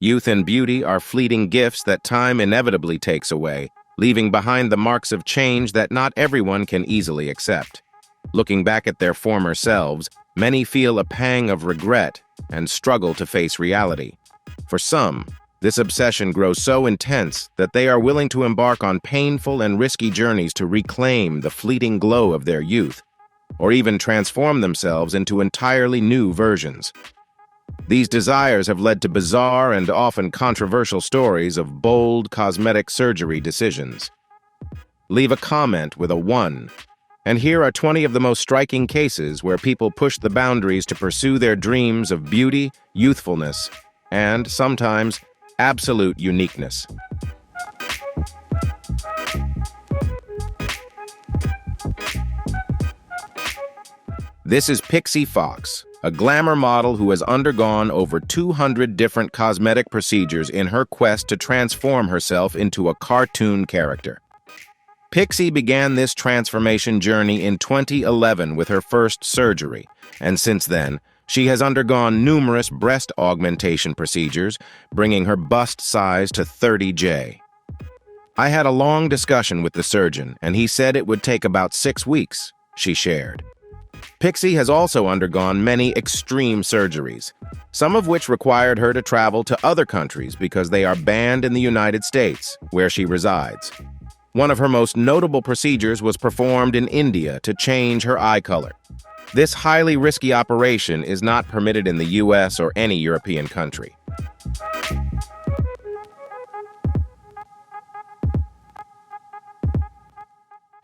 Youth and beauty are fleeting gifts that time inevitably takes away, leaving behind the marks of change that not everyone can easily accept. Looking back at their former selves, many feel a pang of regret and struggle to face reality. For some, this obsession grows so intense that they are willing to embark on painful and risky journeys to reclaim the fleeting glow of their youth, or even transform themselves into entirely new versions. These desires have led to bizarre and often controversial stories of bold cosmetic surgery decisions. Leave a comment with a 1, and here are 20 of the most striking cases where people push the boundaries to pursue their dreams of beauty, youthfulness, and, sometimes, absolute uniqueness. This is Pixee Fox, a glamour model who has undergone over 200 different cosmetic procedures in her quest to transform herself into a cartoon character. Pixee began this transformation journey in 2011 with her first surgery, and since then, she has undergone numerous breast augmentation procedures, bringing her bust size to 30J. I had a long discussion with the surgeon, and he said it would take about 6 weeks, she shared. Pixee has also undergone many extreme surgeries, some of which required her to travel to other countries because they are banned in the United States, where she resides. One of her most notable procedures was performed in India to change her eye color. This highly risky operation is not permitted in the US or any European country.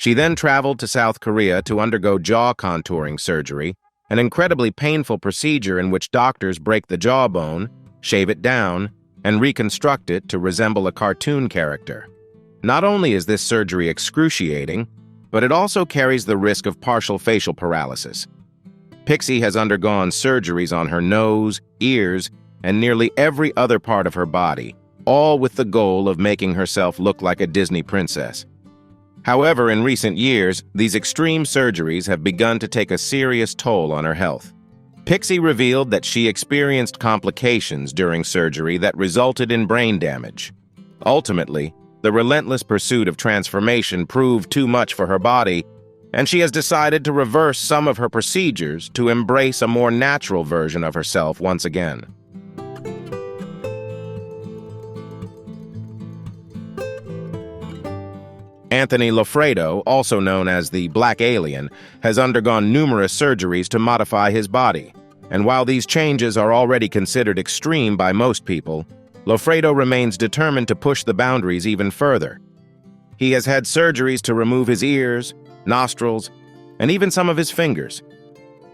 She then traveled to South Korea to undergo jaw contouring surgery, an incredibly painful procedure in which doctors break the jawbone, shave it down, and reconstruct it to resemble a cartoon character. Not only is this surgery excruciating, but it also carries the risk of partial facial paralysis. Pixee has undergone surgeries on her nose, ears, and nearly every other part of her body, all with the goal of making herself look like a Disney princess. However, in recent years, these extreme surgeries have begun to take a serious toll on her health. Pixee revealed that she experienced complications during surgery that resulted in brain damage. Ultimately, the relentless pursuit of transformation proved too much for her body, and she has decided to reverse some of her procedures to embrace a more natural version of herself once again. Anthony Loffredo, also known as the Black Alien, has undergone numerous surgeries to modify his body, and while these changes are already considered extreme by most people, Loffredo remains determined to push the boundaries even further. He has had surgeries to remove his ears, nostrils, and even some of his fingers.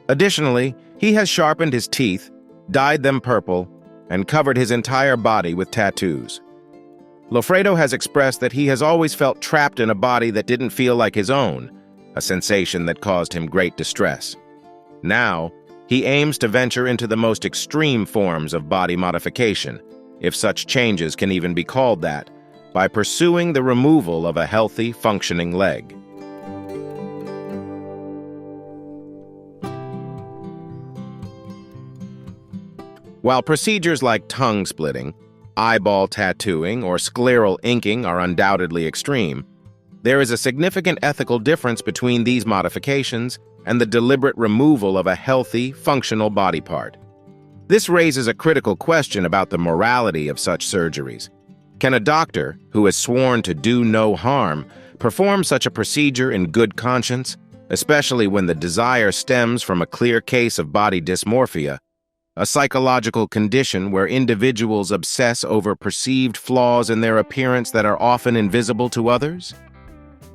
Additionally, he has sharpened his teeth, dyed them purple, and covered his entire body with tattoos. Loffredo has expressed that he has always felt trapped in a body that didn't feel like his own, a sensation that caused him great distress. Now, he aims to venture into the most extreme forms of body modification, if such changes can even be called that, by pursuing the removal of a healthy, functioning leg. While procedures like tongue splitting, eyeball tattooing, or scleral inking are undoubtedly extreme, there is a significant ethical difference between these modifications and the deliberate removal of a healthy, functional body part. This raises a critical question about the morality of such surgeries. Can a doctor, who has sworn to do no harm, perform such a procedure in good conscience, especially when the desire stems from a clear case of body dysmorphia, a psychological condition where individuals obsess over perceived flaws in their appearance that are often invisible to others?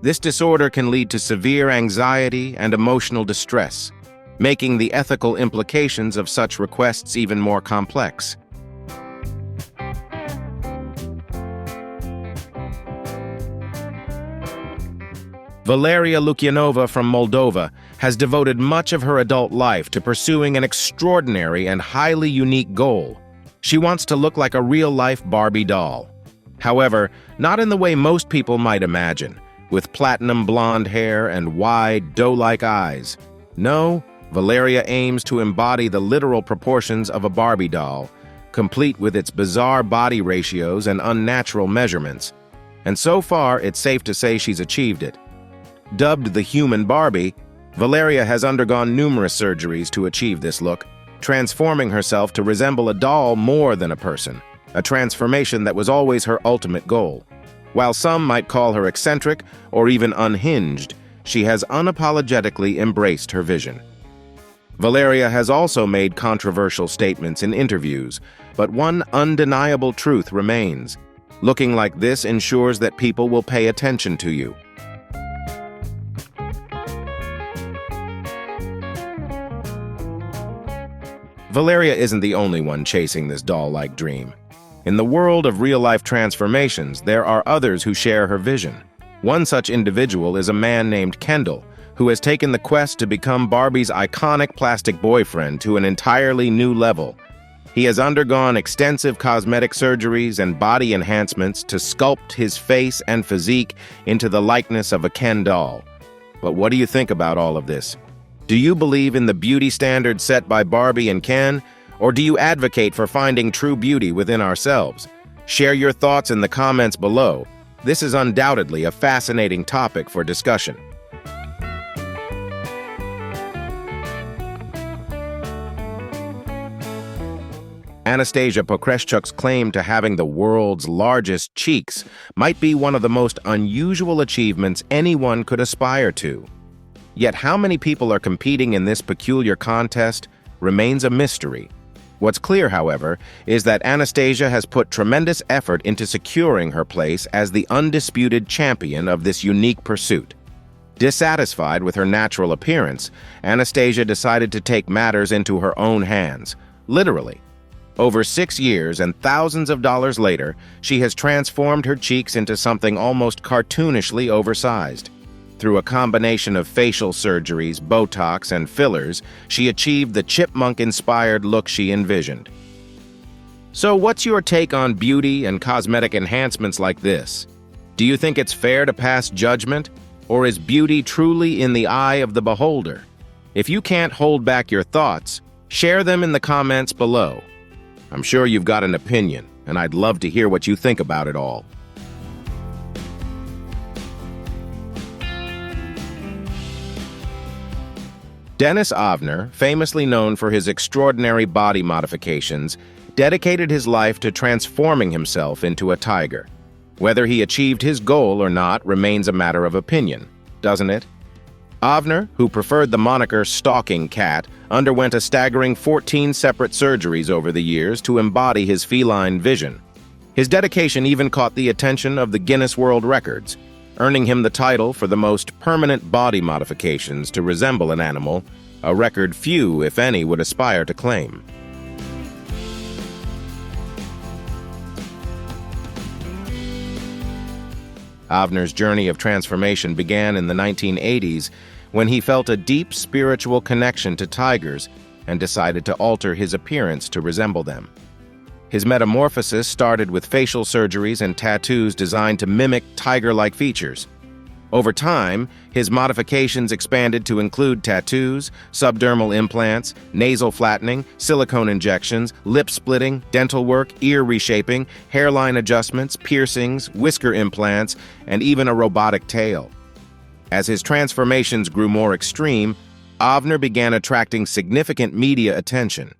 This disorder can lead to severe anxiety and emotional distress, making the ethical implications of such requests even more complex. Valeria Lukyanova from Moldova has devoted much of her adult life to pursuing an extraordinary and highly unique goal. She wants to look like a real-life Barbie doll. However, not in the way most people might imagine, with platinum blonde hair and wide, doe-like eyes. No, Valeria aims to embody the literal proportions of a Barbie doll, complete with its bizarre body ratios and unnatural measurements. And so far, it's safe to say she's achieved it. Dubbed the human Barbie, Valeria has undergone numerous surgeries to achieve this look, transforming herself to resemble a doll more than a person, a transformation that was always her ultimate goal. While some might call her eccentric or even unhinged, she has unapologetically embraced her vision. Valeria has also made controversial statements in interviews, but one undeniable truth remains. Looking like this ensures that people will pay attention to you. Valeria isn't the only one chasing this doll-like dream. In the world of real-life transformations, there are others who share her vision. One such individual is a man named Kendall, who has taken the quest to become Barbie's iconic plastic boyfriend to an entirely new level. He has undergone extensive cosmetic surgeries and body enhancements to sculpt his face and physique into the likeness of a Ken doll. But what do you think about all of this? Do you believe in the beauty standards set by Barbie and Ken, or do you advocate for finding true beauty within ourselves? Share your thoughts in the comments below. This is undoubtedly a fascinating topic for discussion. Anastasia Pokraschuk's claim to having the world's largest cheeks might be one of the most unusual achievements anyone could aspire to. Yet how many people are competing in this peculiar contest remains a mystery. What's clear, however, is that Anastasia has put tremendous effort into securing her place as the undisputed champion of this unique pursuit. Dissatisfied with her natural appearance, Anastasia decided to take matters into her own hands, literally. Over 6 years and thousands of dollars later, she has transformed her cheeks into something almost cartoonishly oversized. Through a combination of facial surgeries, Botox, and fillers, she achieved the chipmunk-inspired look she envisioned. So what's your take on beauty and cosmetic enhancements like this? Do you think it's fair to pass judgment, or is beauty truly in the eye of the beholder? If you can't hold back your thoughts, share them in the comments below. I'm sure you've got an opinion, and I'd love to hear what you think about it all. Dennis Avner, famously known for his extraordinary body modifications, dedicated his life to transforming himself into a tiger. Whether he achieved his goal or not remains a matter of opinion, doesn't it? Avner, who preferred the moniker Stalking Cat, underwent a staggering 14 separate surgeries over the years to embody his feline vision. His dedication even caught the attention of the Guinness World Records, earning him the title for the most permanent body modifications to resemble an animal, a record few, if any, would aspire to claim. Avner's journey of transformation began in the 1980s when he felt a deep spiritual connection to tigers and decided to alter his appearance to resemble them. His metamorphosis started with facial surgeries and tattoos designed to mimic tiger-like features. Over time, his modifications expanded to include tattoos, subdermal implants, nasal flattening, silicone injections, lip splitting, dental work, ear reshaping, hairline adjustments, piercings, whisker implants, and even a robotic tail. As his transformations grew more extreme, Avner began attracting significant media attention.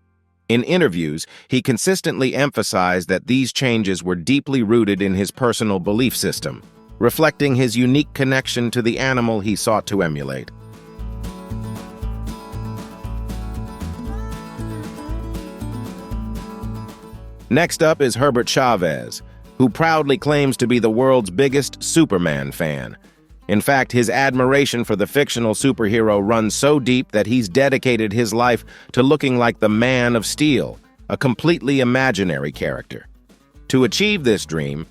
In interviews, he consistently emphasized that these changes were deeply rooted in his personal belief system, reflecting his unique connection to the animal he sought to emulate. Next up is Herbert Chavez, who proudly claims to be the world's biggest Superman fan. In fact, his admiration for the fictional superhero runs so deep that he's dedicated his life to looking like the Man of Steel, a completely imaginary character. To achieve this dream,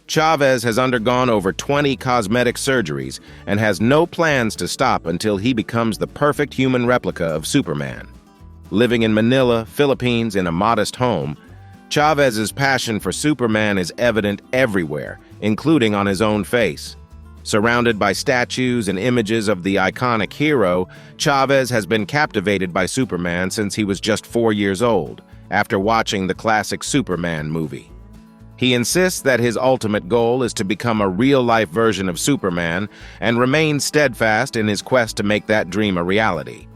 Chavez has undergone over 20 cosmetic surgeries and has no plans to stop until he becomes the perfect human replica of Superman. Living in Manila, Philippines, in a modest home, Chavez's passion for Superman is evident everywhere, including on his own face. Surrounded by statues and images of the iconic hero, Chavez has been captivated by Superman since he was just 4 years old, after watching the classic Superman movie. He insists that his ultimate goal is to become a real-life version of Superman and remains steadfast in his quest to make that dream a reality.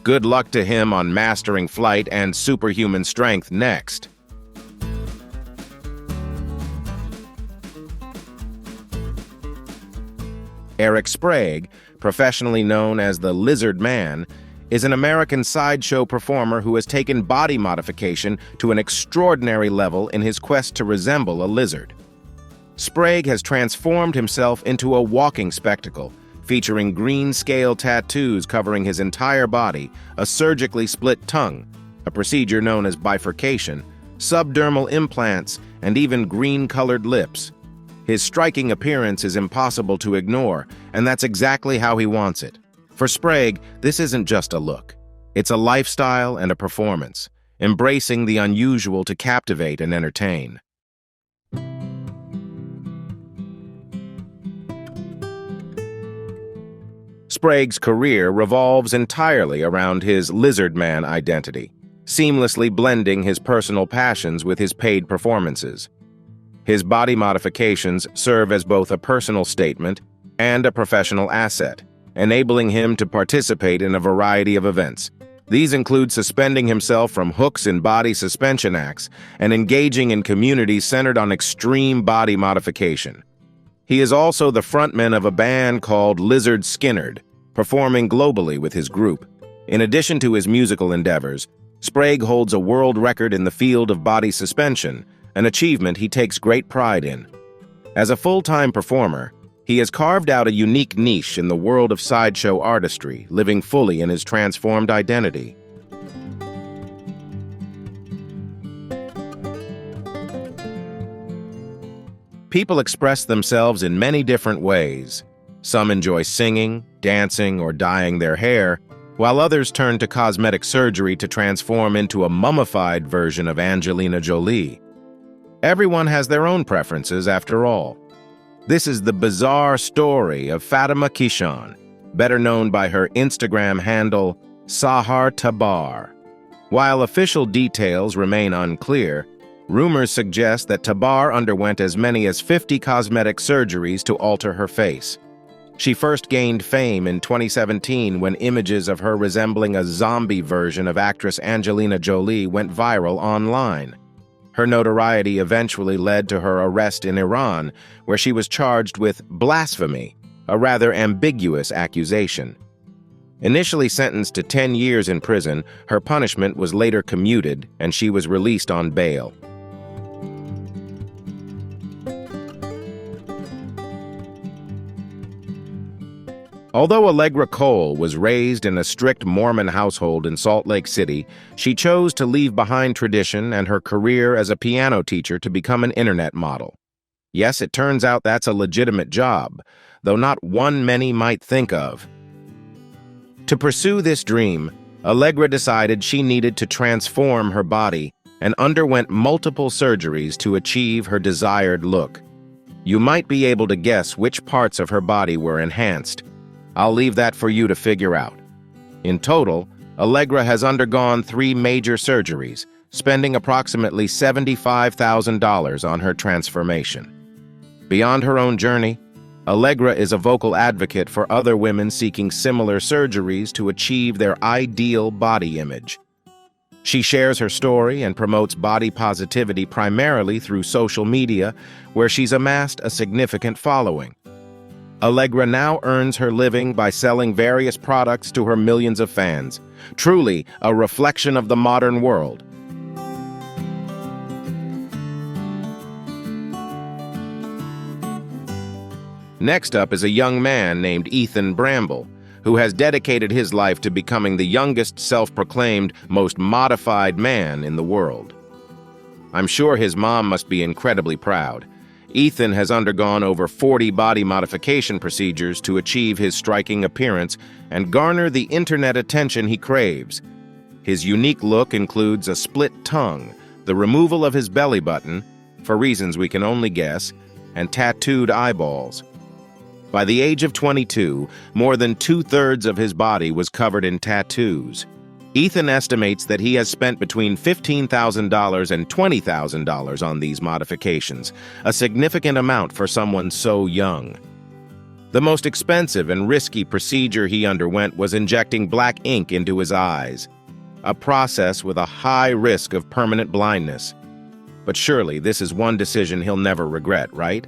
Good luck to him on mastering flight and superhuman strength next. Eric Sprague, professionally known as the Lizard Man, is an American sideshow performer who has taken body modification to an extraordinary level in his quest to resemble a lizard. Sprague has transformed himself into a walking spectacle, featuring green scale tattoos covering his entire body, a surgically split tongue, a procedure known as bifurcation, subdermal implants, and even green-colored lips. His striking appearance is impossible to ignore, and that's exactly how he wants it. For Sprague, this isn't just a look. It's a lifestyle and a performance, embracing the unusual to captivate and entertain. Sprague's career revolves entirely around his Lizard Man identity, seamlessly blending his personal passions with his paid performances. His body modifications serve as both a personal statement and a professional asset, enabling him to participate in a variety of events. These include suspending himself from hooks in body suspension acts and engaging in communities centered on extreme body modification. He is also the frontman of a band called Lizard Skynyard, performing globally with his group. In addition to his musical endeavors, Sprague holds a world record in the field of body suspension, an achievement he takes great pride in. As a full-time performer, he has carved out a unique niche in the world of sideshow artistry, living fully in his transformed identity. People express themselves in many different ways. Some enjoy singing, dancing, or dyeing their hair, while others turn to cosmetic surgery to transform into a mummified version of Angelina Jolie. Everyone has their own preferences, after all. This is the bizarre story of Fatima Kishan, better known by her Instagram handle, Sahar Tabar. While official details remain unclear, rumors suggest that Tabar underwent as many as 50 cosmetic surgeries to alter her face. She first gained fame in 2017 when images of her resembling a zombie version of actress Angelina Jolie went viral online. Her notoriety eventually led to her arrest in Iran, where she was charged with blasphemy, a rather ambiguous accusation. Initially sentenced to 10 years in prison, her punishment was later commuted and she was released on bail. Although Allegra Cole was raised in a strict Mormon household in Salt Lake City, she chose to leave behind tradition and her career as a piano teacher to become an internet model. Yes, it turns out that's a legitimate job, though not one many might think of. To pursue this dream, Allegra decided she needed to transform her body and underwent multiple surgeries to achieve her desired look. You might be able to guess which parts of her body were enhanced. I'll leave that for you to figure out. In total, Allegra has undergone 3 major surgeries, spending approximately $75,000 on her transformation. Beyond her own journey, Allegra is a vocal advocate for other women seeking similar surgeries to achieve their ideal body image. She shares her story and promotes body positivity primarily through social media, where she's amassed a significant following. Allegra now earns her living by selling various products to her millions of fans. Truly, a reflection of the modern world. Next up is a young man named Ethan Bramble, who has dedicated his life to becoming the youngest self-proclaimed, most modified man in the world. I'm sure his mom must be incredibly proud. Ethan has undergone over 40 body modification procedures to achieve his striking appearance and garner the internet attention he craves. His unique look includes a split tongue, the removal of his belly button, for reasons we can only guess, and tattooed eyeballs. By the age of 22, more than two-thirds of his body was covered in tattoos. Ethan estimates that he has spent between $15,000 and $20,000 on these modifications, a significant amount for someone so young. The most expensive and risky procedure he underwent was injecting black ink into his eyes, a process with a high risk of permanent blindness. But surely this is one decision he'll never regret, right?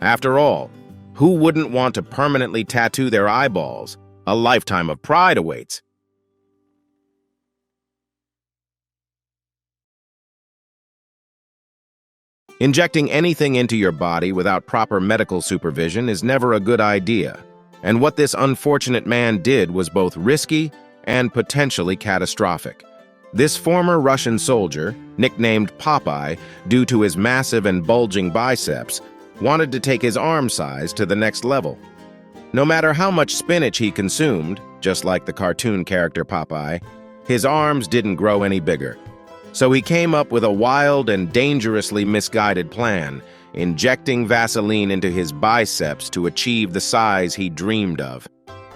After all, who wouldn't want to permanently tattoo their eyeballs? A lifetime of pride awaits. Injecting anything into your body without proper medical supervision is never a good idea, and what this unfortunate man did was both risky and potentially catastrophic. This former Russian soldier, nicknamed Popeye due to his massive and bulging biceps, wanted to take his arm size to the next level. No matter how much spinach he consumed, just like the cartoon character Popeye, his arms didn't grow any bigger. So he came up with a wild and dangerously misguided plan, injecting Vaseline into his biceps to achieve the size he dreamed of.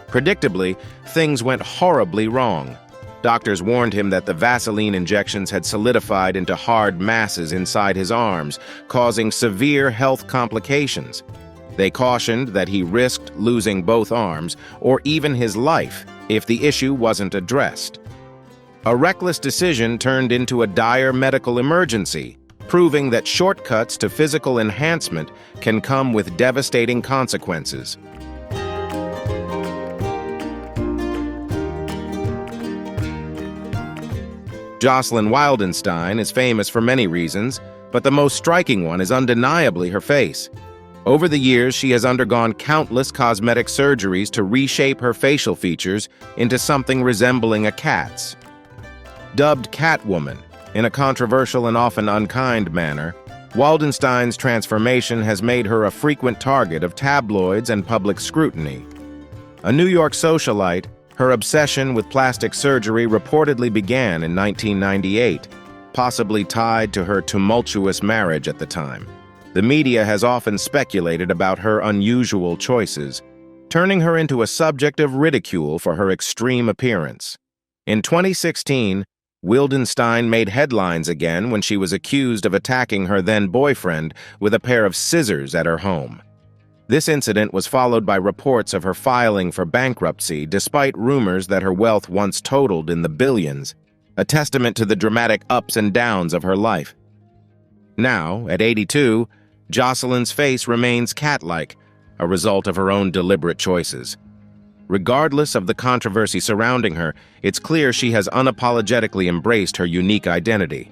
Predictably, things went horribly wrong. Doctors warned him that the Vaseline injections had solidified into hard masses inside his arms, causing severe health complications. They cautioned that he risked losing both arms, or even his life, if the issue wasn't addressed. A reckless decision turned into a dire medical emergency, proving that shortcuts to physical enhancement can come with devastating consequences. Jocelyn Wildenstein is famous for many reasons, but the most striking one is undeniably her face. Over the years, she has undergone countless cosmetic surgeries to reshape her facial features into something resembling a cat's. Dubbed Catwoman, in a controversial and often unkind manner, Wildenstein's transformation has made her a frequent target of tabloids and public scrutiny. A New York socialite, her obsession with plastic surgery reportedly began in 1998, possibly tied to her tumultuous marriage at the time. The media has often speculated about her unusual choices, turning her into a subject of ridicule for her extreme appearance. In 2016, Wildenstein made headlines again when she was accused of attacking her then-boyfriend with a pair of scissors at her home. This incident was followed by reports of her filing for bankruptcy despite rumors that her wealth once totaled in the billions, a testament to the dramatic ups and downs of her life. Now, at 82, Jocelyn's face remains cat-like, a result of her own deliberate choices. Regardless of the controversy surrounding her, it's clear she has unapologetically embraced her unique identity.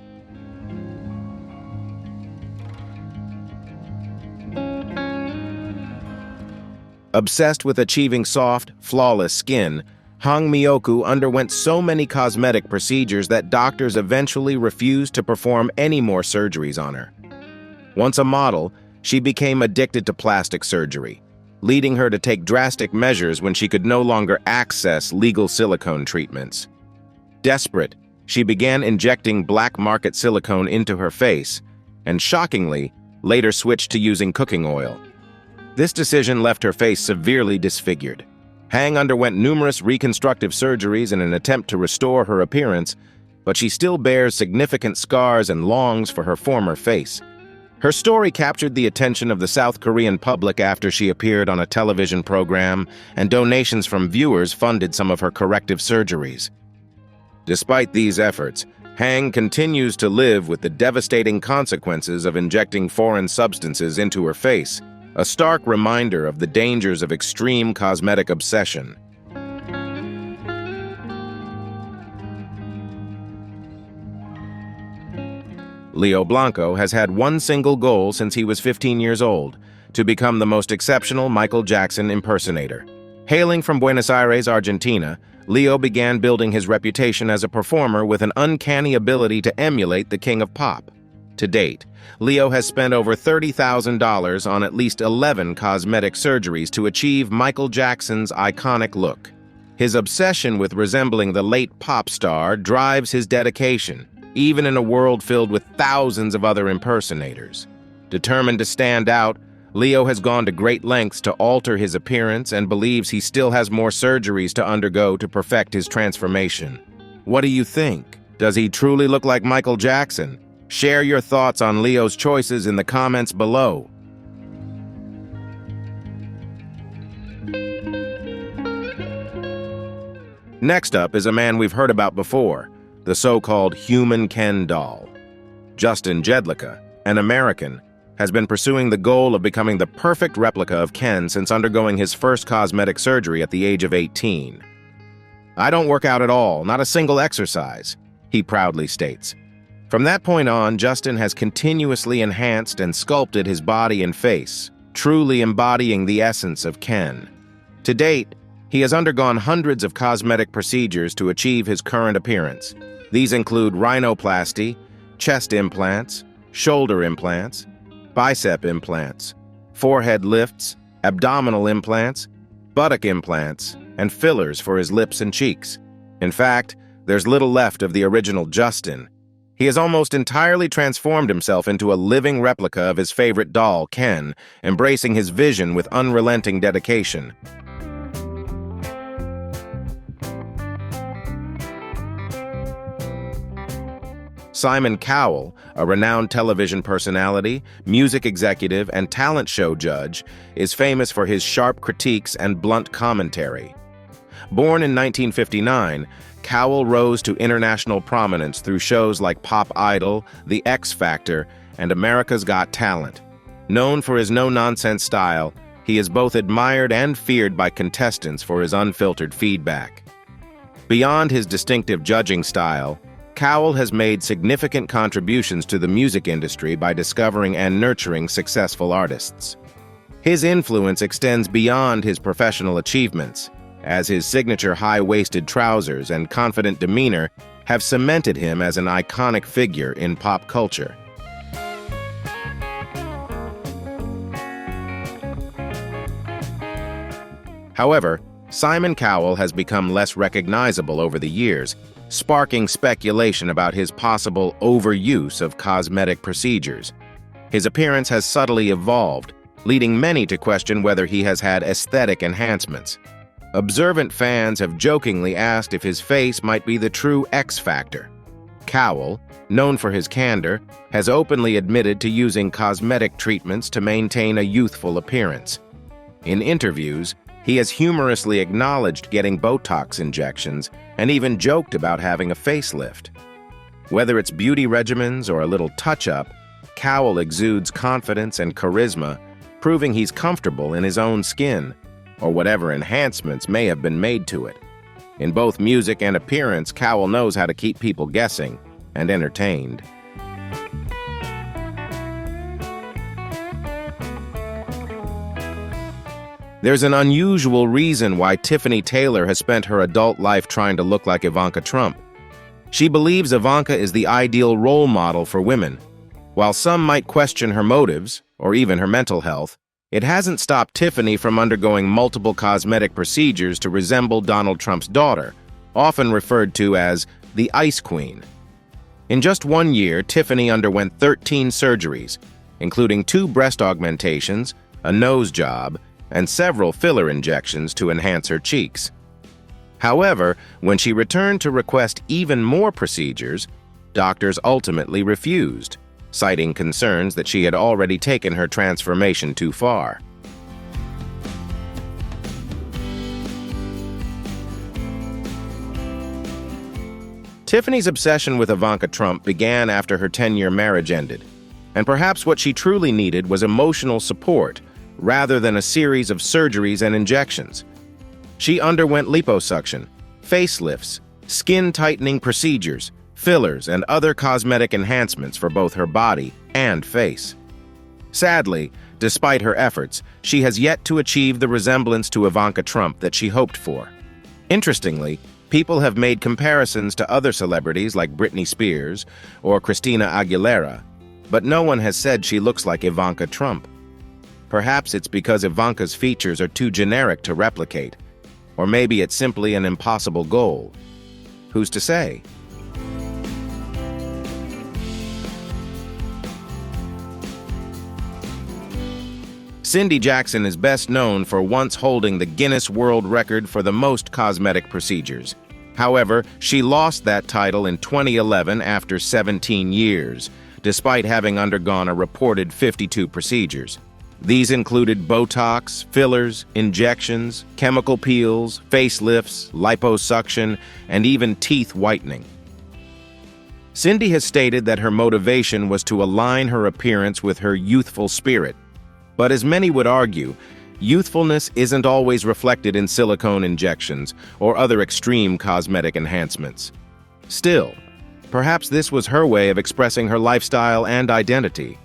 Obsessed with achieving soft, flawless skin, Mioku underwent so many cosmetic procedures that doctors eventually refused to perform any more surgeries on her. Once a model, she became addicted to plastic surgery, leading her to take drastic measures when she could no longer access legal silicone treatments. Desperate, she began injecting black market silicone into her face, and shockingly, later switched to using cooking oil. This decision left her face severely disfigured. Hang underwent numerous reconstructive surgeries in an attempt to restore her appearance, but she still bears significant scars and longs for her former face. Her story captured the attention of the South Korean public after she appeared on a television program, and donations from viewers funded some of her corrective surgeries. Despite these efforts, Hang continues to live with the devastating consequences of injecting foreign substances into her face, a stark reminder of the dangers of extreme cosmetic obsession. Leo Blanco has had one single goal since he was 15 years old: to become the most exceptional Michael Jackson impersonator. Hailing from Buenos Aires, Argentina, Leo began building his reputation as a performer with an uncanny ability to emulate the king of pop. To date, Leo has spent over $30,000 on at least 11 cosmetic surgeries to achieve Michael Jackson's iconic look. His obsession with resembling the late pop star drives his dedication, even in a world filled with thousands of other impersonators. Determined to stand out, Leo has gone to great lengths to alter his appearance and believes he still has more surgeries to undergo to perfect his transformation. What do you think? Does he truly look like Michael Jackson? Share your thoughts on Leo's choices in the comments below. Next up is a man we've heard about before, the so-called human Ken doll. Justin Jedlica, an American, has been pursuing the goal of becoming the perfect replica of Ken since undergoing his first cosmetic surgery at the age of 18. "I don't work out at all, not a single exercise," he proudly states. From that point on, Justin has continuously enhanced and sculpted his body and face, truly embodying the essence of Ken. To date, he has undergone hundreds of cosmetic procedures to achieve his current appearance. These include rhinoplasty, chest implants, shoulder implants, bicep implants, forehead lifts, abdominal implants, buttock implants, and fillers for his lips and cheeks. In fact, there's little left of the original Justin. He has almost entirely transformed himself into a living replica of his favorite doll, Ken, embracing his vision with unrelenting dedication. Simon Cowell, a renowned television personality, music executive, and talent show judge, is famous for his sharp critiques and blunt commentary. Born in 1959, Cowell rose to international prominence through shows like Pop Idol, The X Factor, and America's Got Talent. Known for his no-nonsense style, he is both admired and feared by contestants for his unfiltered feedback. Beyond his distinctive judging style, Cowell has made significant contributions to the music industry by discovering and nurturing successful artists. His influence extends beyond his professional achievements, as his signature high-waisted trousers and confident demeanor have cemented him as an iconic figure in pop culture. However, Simon Cowell has become less recognizable over the years, sparking speculation about his possible overuse of cosmetic procedures. His appearance has subtly evolved, leading many to question whether he has had aesthetic enhancements. Observant fans have jokingly asked if his face might be the true X Factor. Cowell, known for his candor, has openly admitted to using cosmetic treatments to maintain a youthful appearance. In interviews, he has humorously acknowledged getting Botox injections and even joked about having a facelift. Whether it's beauty regimens or a little touch-up, Cowell exudes confidence and charisma, proving he's comfortable in his own skin, or whatever enhancements may have been made to it. In both music and appearance, Cowell knows how to keep people guessing and entertained. There's an unusual reason why Tiffany Taylor has spent her adult life trying to look like Ivanka Trump. She believes Ivanka is the ideal role model for women. While some might question her motives, or even her mental health, it hasn't stopped Tiffany from undergoing multiple cosmetic procedures to resemble Donald Trump's daughter, often referred to as the Ice Queen. In just 1 year, Tiffany underwent 13 surgeries, including 2 breast augmentations, a nose job, and several filler injections to enhance her cheeks. However, when she returned to request even more procedures, doctors ultimately refused, citing concerns that she had already taken her transformation too far. Tiffany's obsession with Ivanka Trump began after her 10-year marriage ended, and perhaps what she truly needed was emotional support rather than a series of surgeries and injections. She underwent liposuction, facelifts, skin-tightening procedures, fillers, and other cosmetic enhancements for both her body and face. Sadly, despite her efforts, she has yet to achieve the resemblance to Ivanka Trump that she hoped for. Interestingly, people have made comparisons to other celebrities like Britney Spears or Christina Aguilera, but no one has said she looks like Ivanka Trump. Perhaps it's because Ivanka's features are too generic to replicate, or maybe it's simply an impossible goal. Who's to say? Cindy Jackson is best known for once holding the Guinness World Record for the most cosmetic procedures. However, she lost that title in 2011 after 17 years, despite having undergone a reported 52 procedures. These included Botox, fillers, injections, chemical peels, facelifts, liposuction, and even teeth whitening. Cindy has stated that her motivation was to align her appearance with her youthful spirit. But as many would argue, youthfulness isn't always reflected in silicone injections or other extreme cosmetic enhancements. Still, perhaps this was her way of expressing her lifestyle and identity.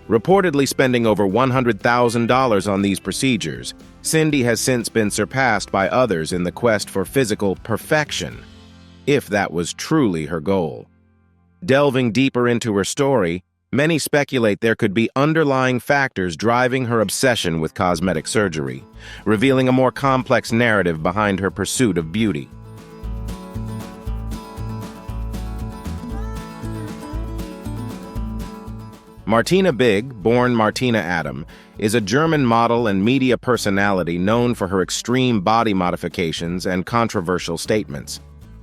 Reportedly spending over $100,000 on these procedures, Cindy has since been surpassed by others in the quest for physical perfection, if that was truly her goal. Delving deeper into her story, many speculate there could be underlying factors driving her obsession with cosmetic surgery, revealing a more complex narrative behind her pursuit of beauty. Martina Big, born Martina Adam, is a German model and media personality known for her extreme body modifications and controversial statements.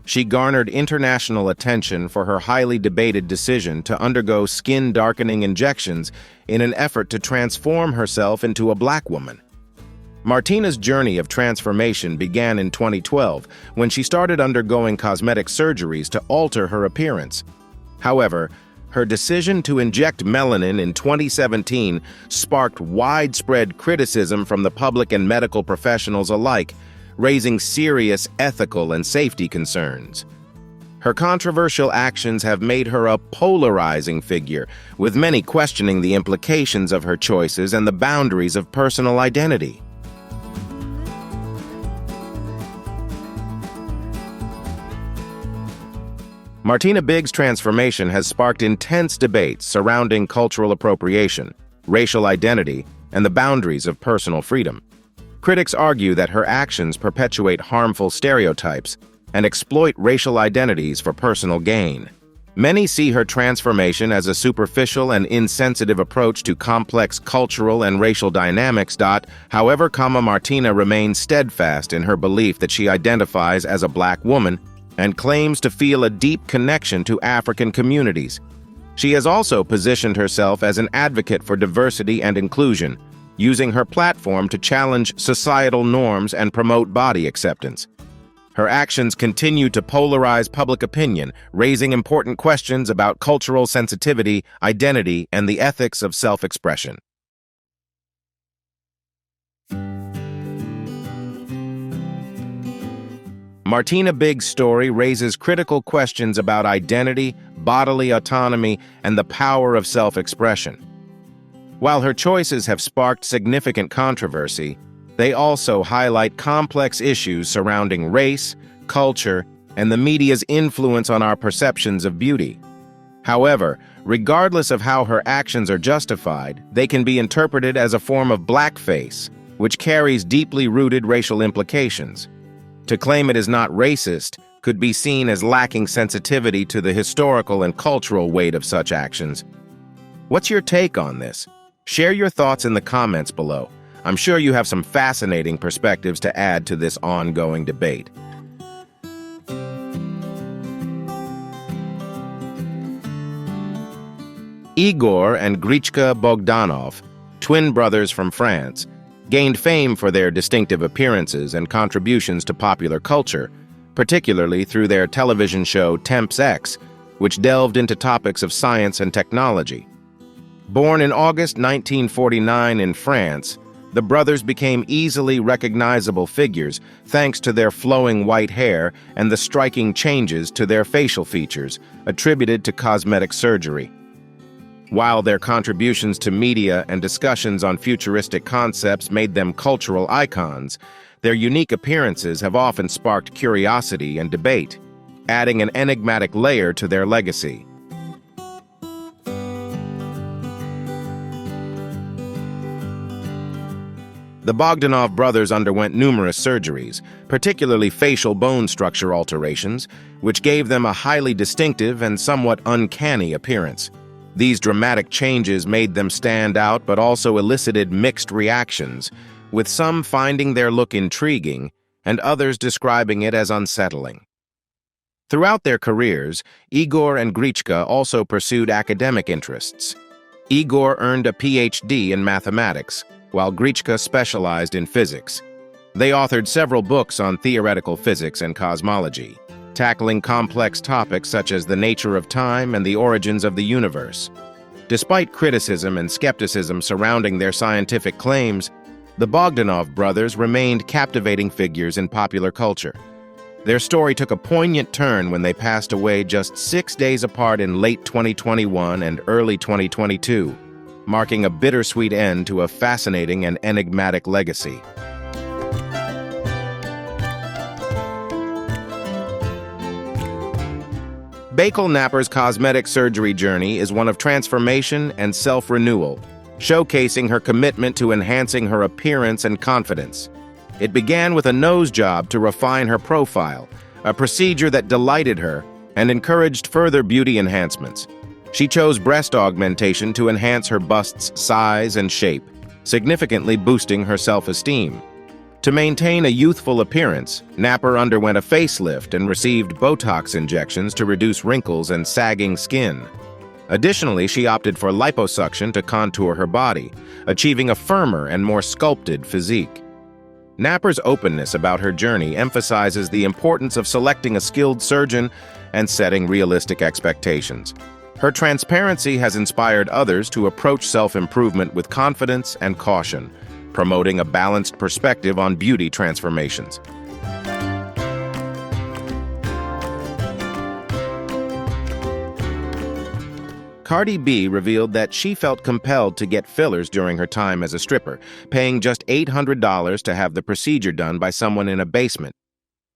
She garnered international attention for her highly debated decision to undergo skin-darkening injections in an effort to transform herself into a black woman. Martina's journey of transformation began in 2012 when she started undergoing cosmetic surgeries to alter her appearance. However, her decision to inject melanin in 2017 sparked widespread criticism from the public and medical professionals alike, raising serious ethical and safety concerns. Her controversial actions have made her a polarizing figure, with many questioning the implications of her choices and the boundaries of personal identity. Martina Big's transformation has sparked intense debates surrounding cultural appropriation, racial identity, and the boundaries of personal freedom. Critics argue that her actions perpetuate harmful stereotypes and exploit racial identities for personal gain. Many see her transformation as a superficial and insensitive approach to complex cultural and racial dynamics. However, Martina remains steadfast in her belief that she identifies as a black woman and claims to feel a deep connection to African communities. She has also positioned herself as an advocate for diversity and inclusion, using her platform to challenge societal norms and promote body acceptance. Her actions continue to polarize public opinion, raising important questions about cultural sensitivity, identity, and the ethics of self-expression. Martina Big's story raises critical questions about identity, bodily autonomy, and the power of self-expression. While her choices have sparked significant controversy, they also highlight complex issues surrounding race, culture, and the media's influence on our perceptions of beauty. However, regardless of how her actions are justified, they can be interpreted as a form of blackface, which carries deeply rooted racial implications. To claim it is not racist could be seen as lacking sensitivity to the historical and cultural weight of such actions. What's your take on this? Share your thoughts in the comments below. I'm sure you have some fascinating perspectives to add to this ongoing debate. Igor and Grichka Bogdanov, twin brothers from France, gained fame for their distinctive appearances and contributions to popular culture, particularly through their television show Temps X, which delved into topics of science and technology. Born in August 1949 in France, the brothers became easily recognizable figures thanks to their flowing white hair and the striking changes to their facial features, attributed to cosmetic surgery. While their contributions to media and discussions on futuristic concepts made them cultural icons, their unique appearances have often sparked curiosity and debate, adding an enigmatic layer to their legacy. The Bogdanov brothers underwent numerous surgeries, particularly facial bone structure alterations, which gave them a highly distinctive and somewhat uncanny appearance. These dramatic changes made them stand out but also elicited mixed reactions, with some finding their look intriguing and others describing it as unsettling. Throughout their careers, Igor and Grichka also pursued academic interests. Igor earned a PhD in mathematics, while Grichka specialized in physics. They authored several books on theoretical physics and cosmology, tackling complex topics such as the nature of time and the origins of the universe. Despite criticism and skepticism surrounding their scientific claims, the Bogdanov brothers remained captivating figures in popular culture. Their story took a poignant turn when they passed away just 6 days apart in late 2021 and early 2022, marking a bittersweet end to a fascinating and enigmatic legacy. Knapper's cosmetic surgery journey is one of transformation and self-renewal, showcasing her commitment to enhancing her appearance and confidence. It began with a nose job to refine her profile, a procedure that delighted her and encouraged further beauty enhancements. She chose breast augmentation to enhance her bust's size and shape, significantly boosting her self-esteem. To maintain a youthful appearance, Knapper underwent a facelift and received Botox injections to reduce wrinkles and sagging skin. Additionally, she opted for liposuction to contour her body, achieving a firmer and more sculpted physique. Knapper's openness about her journey emphasizes the importance of selecting a skilled surgeon and setting realistic expectations. Her transparency has inspired others to approach self-improvement with confidence and caution, promoting a balanced perspective on beauty transformations. Cardi B revealed that she felt compelled to get fillers during her time as a stripper, paying just $800 to have the procedure done by someone in a basement.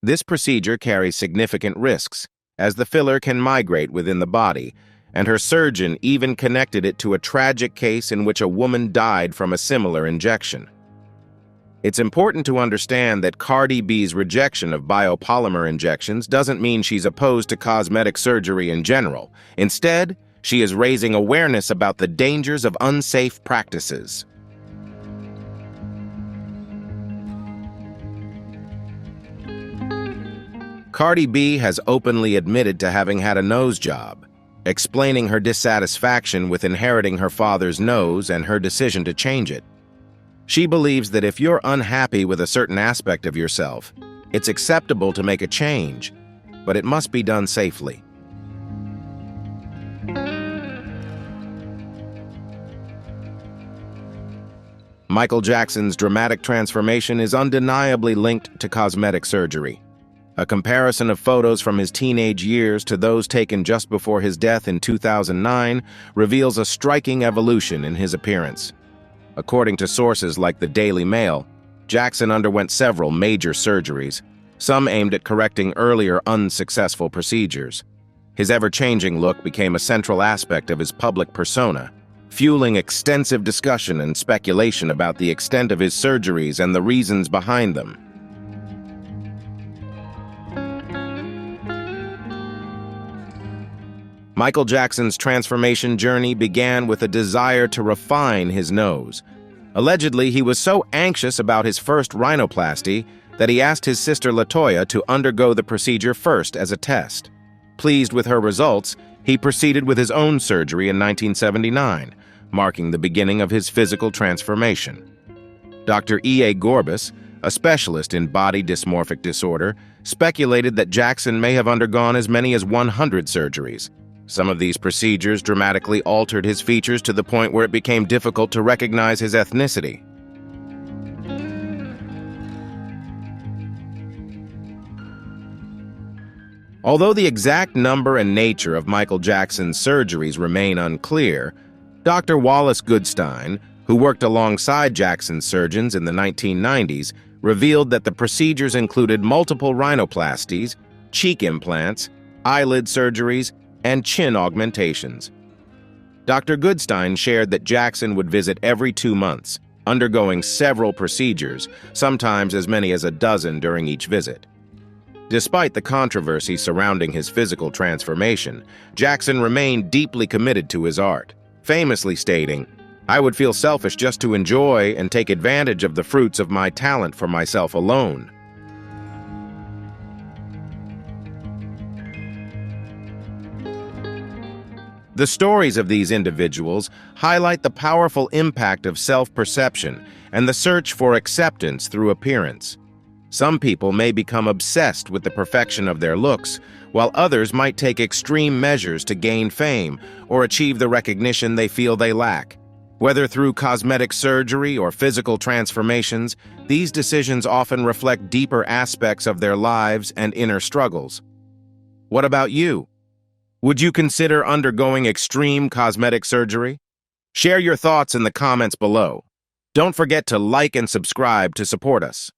This procedure carries significant risks, as the filler can migrate within the body, and her surgeon even connected it to a tragic case in which a woman died from a similar injection. It's important to understand that Cardi B's rejection of biopolymer injections doesn't mean she's opposed to cosmetic surgery in general. Instead, she is raising awareness about the dangers of unsafe practices. Cardi B has openly admitted to having had a nose job, explaining her dissatisfaction with inheriting her father's nose and her decision to change it. She believes that if you're unhappy with a certain aspect of yourself, it's acceptable to make a change, but it must be done safely. Michael Jackson's dramatic transformation is undeniably linked to cosmetic surgery. A comparison of photos from his teenage years to those taken just before his death in 2009 reveals a striking evolution in his appearance. According to sources like the Daily Mail, Jackson underwent several major surgeries, some aimed at correcting earlier unsuccessful procedures. His ever-changing look became a central aspect of his public persona, fueling extensive discussion and speculation about the extent of his surgeries and the reasons behind them. Michael Jackson's transformation journey began with a desire to refine his nose. Allegedly, he was so anxious about his first rhinoplasty that he asked his sister LaToya to undergo the procedure first as a test. Pleased with her results, he proceeded with his own surgery in 1979, marking the beginning of his physical transformation. Dr. E.A. Gorbis, a specialist in body dysmorphic disorder, speculated that Jackson may have undergone as many as 100 surgeries. Some of these procedures dramatically altered his features to the point where it became difficult to recognize his ethnicity. Although the exact number and nature of Michael Jackson's surgeries remain unclear, Dr. Wallace Goodstein, who worked alongside Jackson's surgeons in the 1990s, revealed that the procedures included multiple rhinoplasties, cheek implants, eyelid surgeries, and chin augmentations. Dr. Goodstein shared that Jackson would visit every 2 months, undergoing several procedures, sometimes as many as a dozen during each visit. Despite the controversy surrounding his physical transformation, Jackson remained deeply committed to his art, famously stating, "I would feel selfish just to enjoy and take advantage of the fruits of my talent for myself alone." The stories of these individuals highlight the powerful impact of self-perception and the search for acceptance through appearance. Some people may become obsessed with the perfection of their looks, while others might take extreme measures to gain fame or achieve the recognition they feel they lack. Whether through cosmetic surgery or physical transformations, these decisions often reflect deeper aspects of their lives and inner struggles. What about you? Would you consider undergoing extreme cosmetic surgery? Share your thoughts in the comments below. Don't forget to like and subscribe to support us.